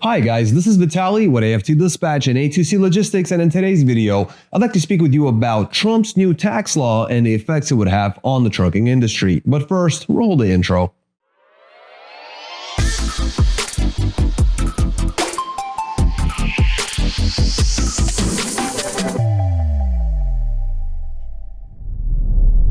Hi guys, this is Vitaly with AFT Dispatch and A2C Logistics, and in today's video, I'd like to speak with you about Trump's new tax law and the effects it would have on the trucking industry. But first, roll the intro.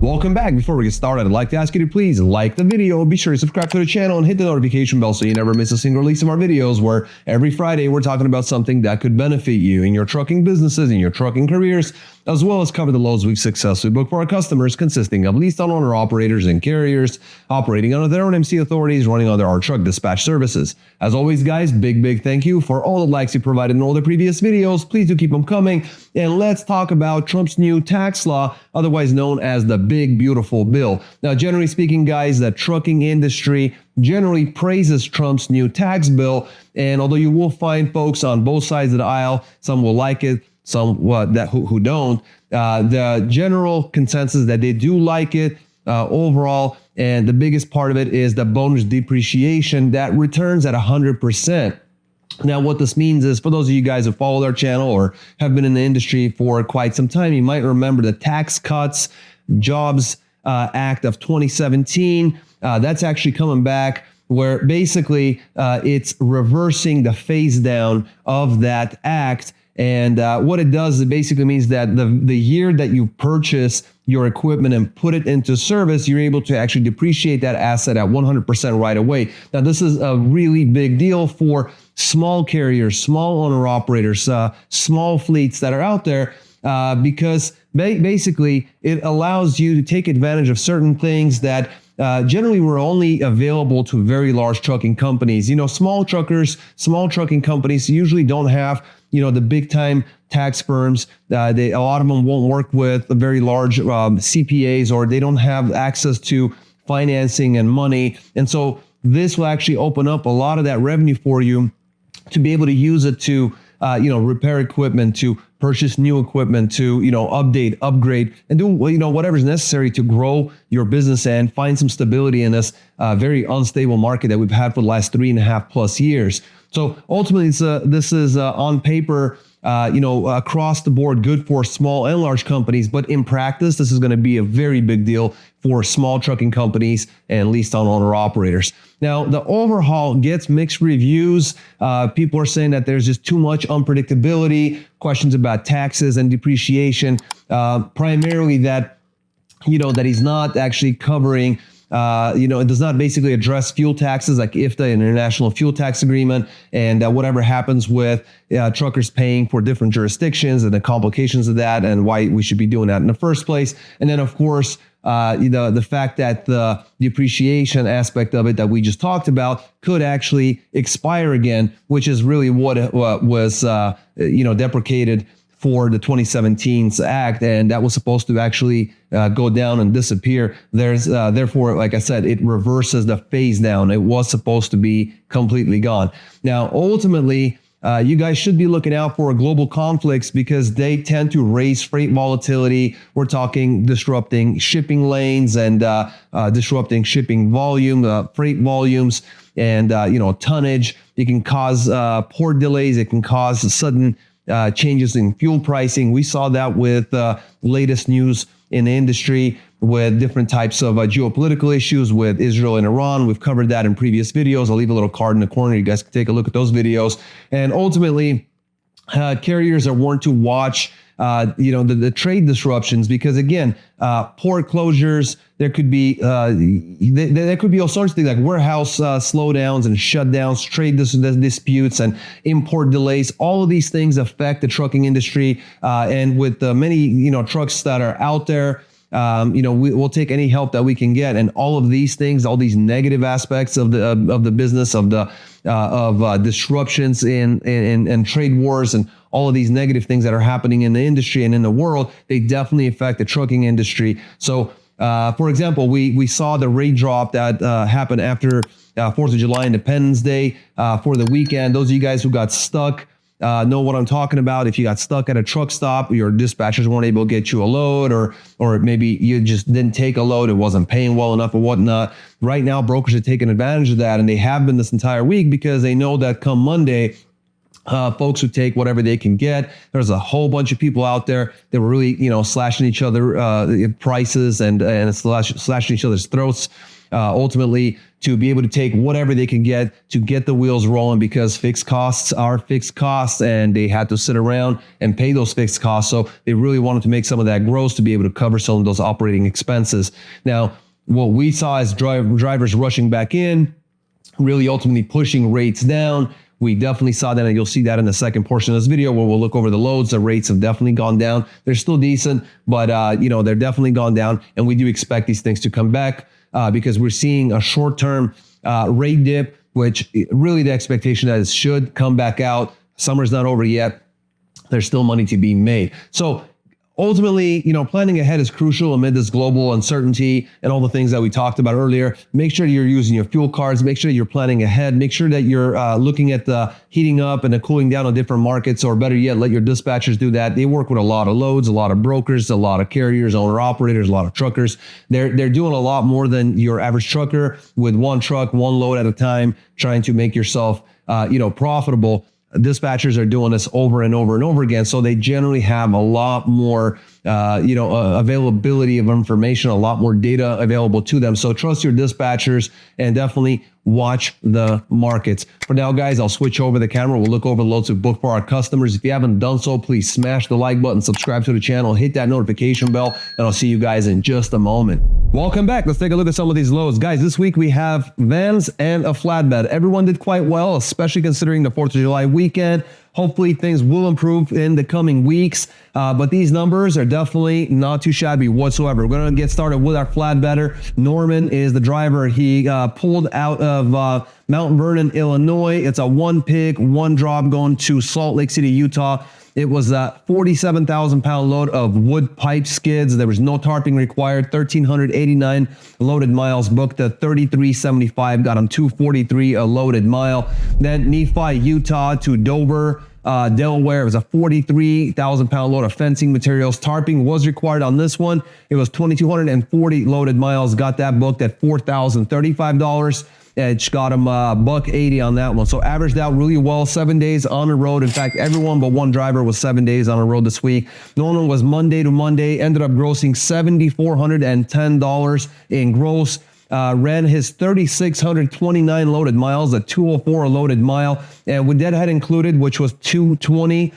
Welcome back. Before we get started, I'd like to ask you to please like the video, be sure to subscribe to the channel, and hit the notification bell so you never miss a single release of our videos, where every Friday we're talking about something that could benefit you in your trucking businesses, in your trucking careers, as well as cover the loads we've successfully booked for our customers, consisting of leased owner operators and carriers operating under their own MC authorities, running under our truck dispatch services. As always, guys, big thank you for all the likes you provided in all the previous videos. Please do keep them coming. And let's talk about Trump's new tax law, otherwise known as the Big Beautiful Bill. Now, generally speaking, guys, the trucking industry generally praises Trump's new tax bill. And although you will find folks on both sides of the aisle, some will like it, some who don't, the general consensus that they do like it overall. And the biggest part of it is the bonus depreciation that returns at 100%. Now, what this means is, for those of you guys who follow our channel or have been in the industry for quite some time, you might remember the Tax Cuts Jobs Act of 2017. That's actually coming back, where basically it's reversing the phase down of that act. And what it does, it basically means that the year that you purchase your equipment and put it into service, you're able to actually depreciate that asset at 100% right away. Now, this is a really big deal for small carriers, small owner operators, small fleets that are out there, because basically it allows you to take advantage of certain things that generally were only available to very large trucking companies. You know, small truckers, small trucking companies usually don't have, the big time tax firms. A lot of them won't work with the very large CPAs, or they don't have access to financing and money. And so this will actually open up a lot of that revenue for you to be able to use it to, repair equipment, to purchase new equipment, to, update, upgrade, and do, whatever's necessary to grow your business and find some stability in this very unstable market that we've had for the last 3.5+ years. So ultimately, this is on paper, across the board good for small and large companies, but in practice, this is going to be a very big deal for small trucking companies and leased owner operators. Now, the overhaul gets mixed reviews. People are saying that there's just too much unpredictability, questions about taxes and depreciation, primarily that he's not actually covering. It does not basically address fuel taxes like IFTA, International Fuel Tax Agreement, and whatever happens with truckers paying for different jurisdictions and the complications of that, and why we should be doing that in the first place. And then, of course, the fact that the depreciation aspect of it that we just talked about could actually expire again, which is really what was deprecated for the 2017 Act, and that was supposed to actually go down and disappear. Therefore, like I said, it reverses the phase down. It was supposed to be completely gone. Now, ultimately, you guys should be looking out for global conflicts, because they tend to raise freight volatility. We're talking disrupting shipping lanes and disrupting shipping volume, freight volumes, and tonnage. It can cause port delays. It can cause sudden changes in fuel pricing. We saw that with latest news in the industry with different types of geopolitical issues with Israel and Iran. We've covered that in previous videos. I'll leave a little card in the corner. You guys can take a look at those videos. And ultimately, carriers are warned to watch the trade disruptions, because again, port closures, there could be all sorts of things like warehouse slowdowns and shutdowns, trade disputes and import delays. All of these things affect the trucking industry, and with the many trucks that are out there, we'll take any help that we can get. And all of these things, all these negative aspects of the business, of disruptions in trade wars, and all of these negative things that are happening in the industry and in the world, they definitely affect the trucking industry. So, for example, we saw the rate drop that happened after 4th of July, Independence Day, for the weekend. Those of you guys who got stuck know what I'm talking about. If you got stuck at a truck stop, your dispatchers weren't able to get you a load, or maybe you just didn't take a load, it wasn't paying well enough or whatnot. Right now, brokers are taking advantage of that, and they have been this entire week because they know that come Monday, folks who take whatever they can get. There's a whole bunch of people out there that were really, slashing each other prices and slashing each other's throats. Ultimately, to be able to take whatever they can get to get the wheels rolling, because fixed costs are fixed costs, and they had to sit around and pay those fixed costs. So they really wanted to make some of that gross to be able to cover some of those operating expenses. Now, what we saw is drivers rushing back in, really ultimately pushing rates down. We definitely saw that, and you'll see that in the second portion of this video where we'll look over the loads. The rates have definitely gone down. They're still decent, but they're definitely gone down, and we do expect these things to come back because we're seeing a short-term rate dip, which really the expectation that it should come back out. Summer's not over yet. There's still money to be made. So ultimately, planning ahead is crucial amid this global uncertainty and all the things that we talked about earlier. Make sure you're using your fuel cards. Make sure you're planning ahead. Make sure that you're looking at the heating up and the cooling down of different markets, or better yet, let your dispatchers do that. They work with a lot of loads, a lot of brokers, a lot of carriers, owner-operators, a lot of truckers. They're doing a lot more than your average trucker with one truck, one load at a time, trying to make yourself profitable. Dispatchers are doing this over and over and over again. So they generally have a lot more, availability of information, a lot more data available to them. So trust your dispatchers and definitely watch the markets. For now, guys, I'll switch over the camera. We'll look over the loads we booked for our customers. If you haven't done so, please smash the like button, subscribe to the channel, hit that notification bell, and I'll see you guys in just a moment. Welcome back. Let's take a look at some of these loads. Guys, this week we have vans and a flatbed. Everyone did quite well, especially considering the 4th of July weekend. Hopefully things will improve in the coming weeks, but these numbers are definitely not too shabby whatsoever. We're going to get started with our flatbedder. Norman is the driver. He pulled out of Mount Vernon, Illinois. It's a one pick, one drop going to Salt Lake City, Utah. It was a 47,000 pound load of wood pipe skids. There was no tarping required. 1,389 loaded miles booked at 3,375. Got him 243 a loaded mile. Then Nephi, Utah to Dover, Delaware. It was a 43,000 pound load of fencing materials. Tarping was required on this one. It was 2,240 loaded miles. Got that booked at $4,035. It got him $180 on that one. So averaged out really well, 7 days on the road. In fact, everyone but one driver was 7 days on the road this week. Norman was Monday to Monday, ended up grossing $7,410 in gross. Ran his 3,629 loaded miles at 204 a loaded mile. And with deadhead included, which was 220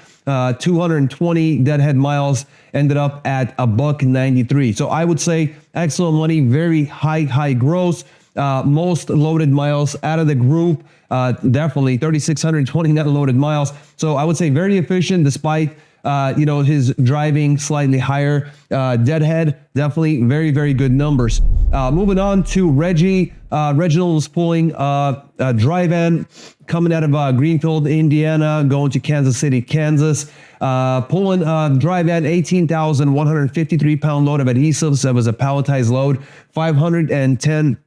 deadhead miles, ended up at $193. So I would say excellent money, very high gross. Most loaded miles out of the group, definitely 3,629 loaded miles. So I would say very efficient despite, his driving slightly higher. Deadhead, definitely very good numbers. Moving on to Reggie. Reginald was pulling a dry van coming out of Greenfield, Indiana, going to Kansas City, Kansas. Pulling a dry van, 18,153 pound load of adhesives. That was a palletized load, 510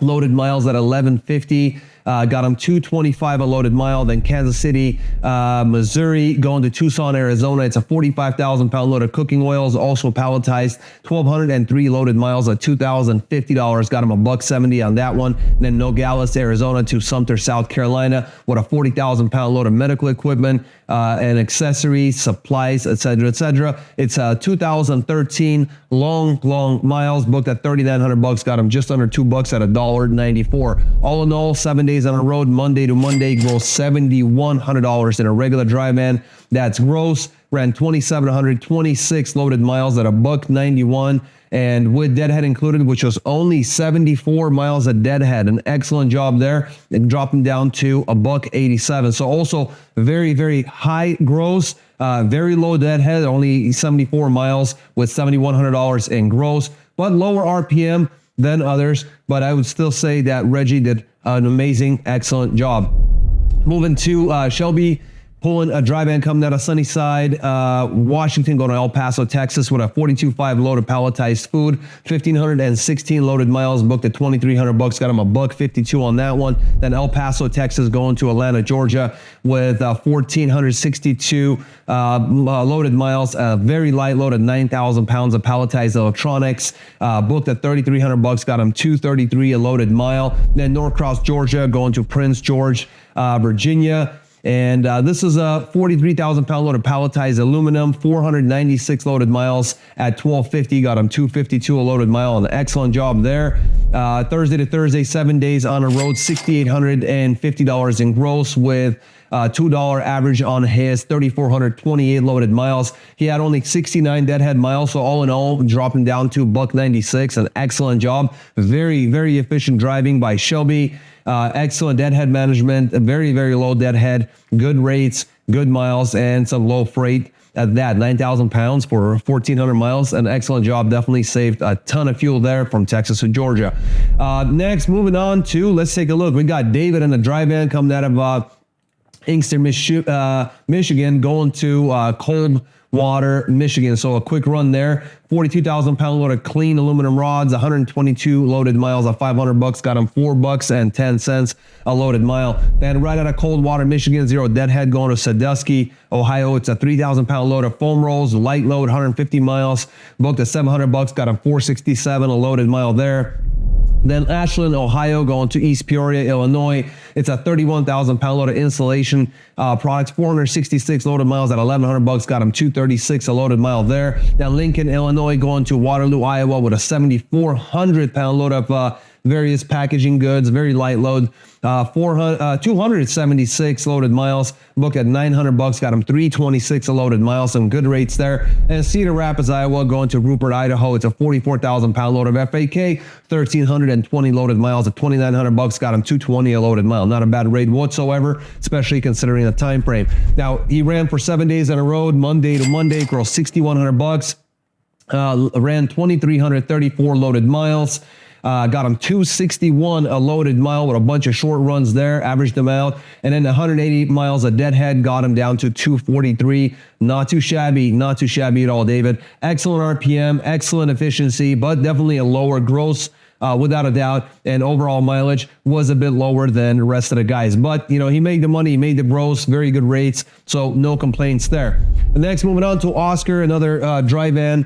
loaded miles at 1150. Got him 225 a loaded mile. Then Kansas City, Missouri, going to Tucson, Arizona. It's a 45,000 pound load of cooking oils, also palletized, 1,203 loaded miles at $2,050. Got him $170 on that one. And then Nogales, Arizona to Sumter, South Carolina, with a 40,000 pound load of medical equipment and accessories, supplies, etc. It's 2013 long miles, booked at $3,900. Got him just under $2 at $1.94. All in all, 7 days on the road, Monday to Monday, gross $7,100 in a regular dry van. That's gross. Ran 2,726 loaded miles at $1.91. And with deadhead included, which was only 74 miles at deadhead, an excellent job there, and dropping down to $1.87. So also very high gross, very low deadhead, only 74 miles with $7,100 in gross, but lower RPM than others. But I would still say that Reggie did an amazing, excellent job. Moving to Shelby, Pulling a dry van coming out of Sunnyside, Washington, going to El Paso, Texas with a 42.5 load of palletized food, 1,516 loaded miles, booked at $2,300, got him a $1.52 on that one. Then El Paso, Texas, going to Atlanta, Georgia with 1,462 loaded miles, very light load of 9,000 pounds of palletized electronics, booked at $3,300, got him $233 a loaded mile. Then Norcross, Georgia, going to Prince George, Virginia. And this is a 43,000 pound load of palletized aluminum, 496 loaded miles at $1,250. Got him $252 a loaded mile. An excellent job there. Thursday to Thursday, 7 days on a road, $6,850 in gross with $2 average on his 3,428 loaded miles. He had only 69 deadhead miles, so all in all, dropping down to $1.96. An excellent job. Very, very efficient driving by Shelby. Excellent deadhead management, very, very low deadhead, good rates, good miles, and some low freight at that. 9,000 pounds for 1,400 miles. An excellent job. Definitely saved a ton of fuel there from Texas to Georgia. Next, moving on to, let's take a look. We got David in a dry van coming out of Inkster, Michigan, going to Coldwater, Michigan. So a quick run there. 42,000 pound load of clean aluminum rods, 122 loaded miles at $500. Got him $4.10 a loaded mile. Then right out of Coldwater, Michigan, zero deadhead, going to Sandusky, Ohio. It's a 3,000 pound load of foam rolls, light load, 150 miles. Booked at $700. Got him $467 a loaded mile there. Then Ashland, Ohio, going to East Peoria, Illinois. It's a 31,000 pound load of insulation products, 466 loaded miles at $1,100. Got him $236 a loaded mile there. Now Lincoln, Illinois, going to Waterloo, Iowa with a 7,400 pound load of various packaging goods, very light load, 276 loaded miles, booked at $900. Got him $326 a loaded mile. Some good rates there. And Cedar Rapids, Iowa, going to Rupert, Idaho. It's a 44,000 pound load of FAK, 1,320 loaded miles at $2,900. Got him $220 a loaded mile. Not a bad rate whatsoever, especially considering the time frame. Now he ran for 7 days on a road, Monday to Monday, grossed $6,100. Ran 2,334 loaded miles. Got him $261 a loaded mile with a bunch of short runs there, averaged them out. And then 180 miles of deadhead got him down to $243. Not too shabby at all, David. Excellent RPM, excellent efficiency, but definitely a lower gross, without a doubt. And overall mileage was a bit lower than the rest of the guys. But, you know, he made the money, he made the gross, very good rates. So no complaints there. Next, moving on to Oscar, another dry van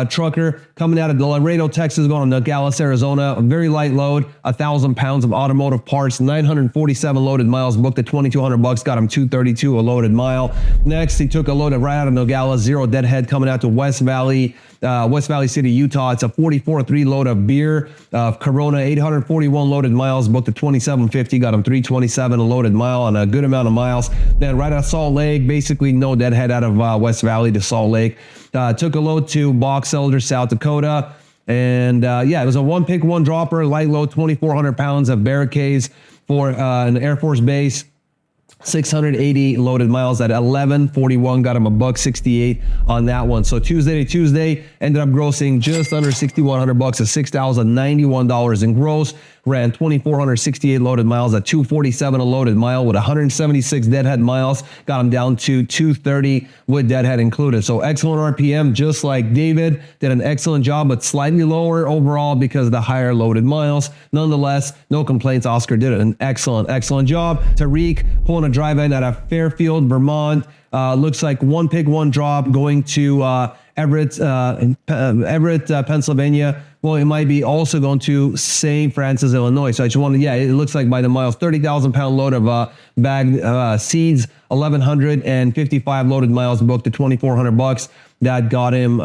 trucker coming out of Laredo, Texas, going to Nogales, Arizona. A very light load, 1,000 pounds of automotive parts, 947 loaded miles, booked at $2,200. Got him $232 a loaded mile. Next, he took a load right out of Nogales, zero deadhead, coming out to West Valley City, Utah. It's a 44.3 load of beer, Corona, 841 loaded miles, booked at $2,750. Got him $327 a loaded mile on a good amount of miles. Then right out of Salt Lake, basically no deadhead out of West Valley to Salt Lake. Took a load to Box Elder, South Dakota. And yeah, it was a one pick, one dropper, light load, 2,400 pounds of barricades for an Air Force base. 680 loaded miles at 1141. Got him a $1.68 on that one. So Tuesday to Tuesday ended up grossing just under $6,100 at $6,091 in gross. Ran 2,468 loaded miles at $247 a loaded mile with 176 deadhead miles. Got him down to $230 with deadhead included. So excellent RPM, just like David. Did an excellent job, but slightly lower overall because of the higher loaded miles. Nonetheless, no complaints. Oscar did an excellent job. Tarik pulling a drive in out of Fairfield, Vermont. Looks like one pick, one drop going to Everett, Pennsylvania. Well, it might be also going to St. Francis, Illinois. So I just wanted, yeah, it looks like by the miles, 30,000 pound load of bagged seeds, 1,155 loaded miles, booked to $2,400. That got him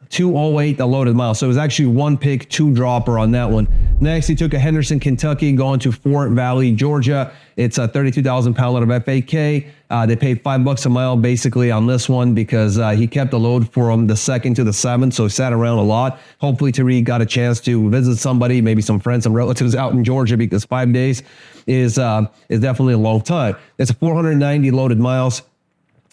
208 a loaded mile. So it was actually one pick, two dropper on that one. Next, he took a Henderson, Kentucky, going to Fort Valley, Georgia. It's a 32,000 pound load of FAK. They paid $5 a mile basically on this one because he kept the load from the 2nd to the 7th. So he sat around a lot. Hopefully Tarik got a chance to visit somebody, maybe some friends, some relatives out in Georgia, because 5 days is definitely a long time. It's a 490 loaded miles.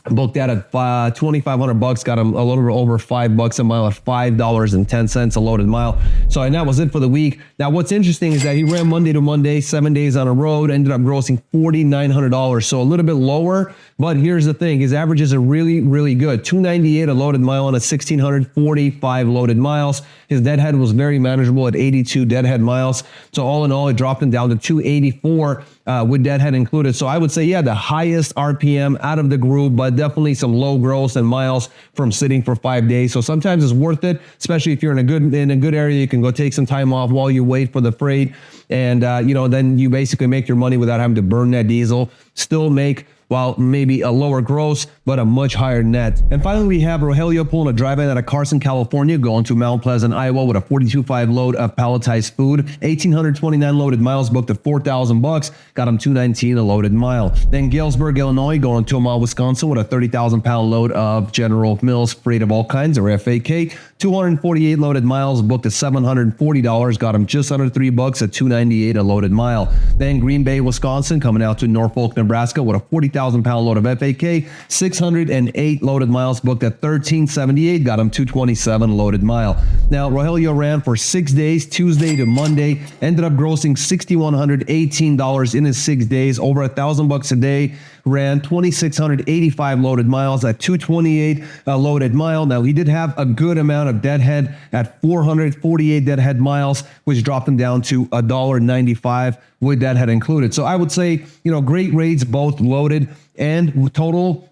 Booked that at $2,500, got him a little bit over $5 a mile at $5.10 a loaded mile. So, and that was it for the week. Now, what's interesting is that he ran Monday to Monday, 7 days on the road, ended up grossing $4,900. So a little bit lower, but here's the thing. His averages are really, really good. $298 a loaded mile on a 1,645 loaded miles. His deadhead was very manageable at 82 deadhead miles. So all in all, it dropped him down to 284 with deadhead included. So I would say, yeah, the highest RPM out of the group, but definitely some low gross and miles from sitting for 5 days. So sometimes it's worth it, especially if you're in a good area. You can go take some time off while you wait for the freight, and then you basically make your money without having to burn that diesel. Still make, well, maybe a lower gross, but a much higher net. And finally, we have Regelio pulling a drive-in out of Carson, California, going to Mount Pleasant, Iowa with a 42.5 load of palletized food. 1,829 loaded miles, booked at $4,000, got him $219 a loaded mile. Then Galesburg, Illinois, going to Omaha, Wisconsin with a 30,000-pound load of General Mills freight of all kinds, or FAK. 248 loaded miles, booked at $740, got him just under $3 at $298 a loaded mile. Then Green Bay, Wisconsin, coming out to Norfolk, Nebraska with a 40,000-pound load of FAK, 608 loaded miles, booked at $1378, got him $227 loaded mile. Now, Regelio ran for 6 days, Tuesday to Monday, ended up grossing $6,118 in his 6 days, over $1,000 a day. Ran 2,685 loaded miles at 228 loaded mile. Now, he did have a good amount of deadhead at 448 deadhead miles, which dropped him down to $1.95 with deadhead included. So I would say, great rates, both loaded and total.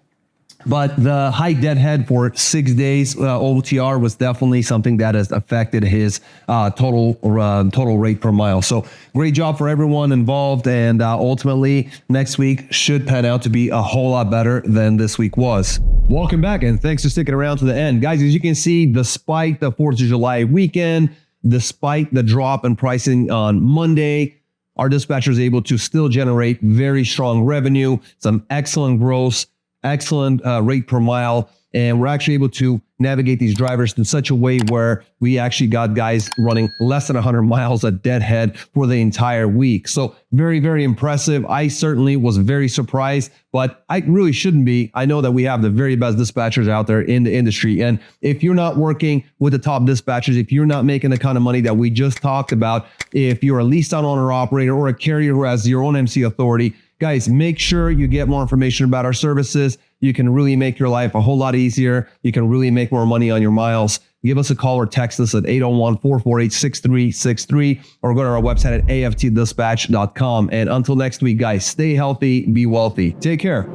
But the high deadhead for 6 days OTR was definitely something that has affected his total rate per mile. So great job for everyone involved, and ultimately next week should pan out to be a whole lot better than this week was. Welcome back, and thanks for sticking around to the end. Guys, as you can see, despite the 4th of July weekend, despite the drop in pricing on Monday, our dispatcher is able to still generate very strong revenue, some excellent gross, excellent rate per mile, and we're actually able to navigate these drivers in such a way where we actually got guys running less than 100 miles a deadhead for the entire week. So very, very impressive. I certainly was very surprised, but I really shouldn't be. I know that we have the very best dispatchers out there in the industry. And if you're not working with the top dispatchers, if you're not making the kind of money that we just talked about, if you're a leased on owner operator or a carrier who has your own MC authority, guys, make sure you get more information about our services. You can really make your life a whole lot easier. You can really make more money on your miles. Give us a call or text us at 801-448-6363 or go to our website at aftdispatch.com. And until next week, guys, stay healthy, be wealthy. Take care.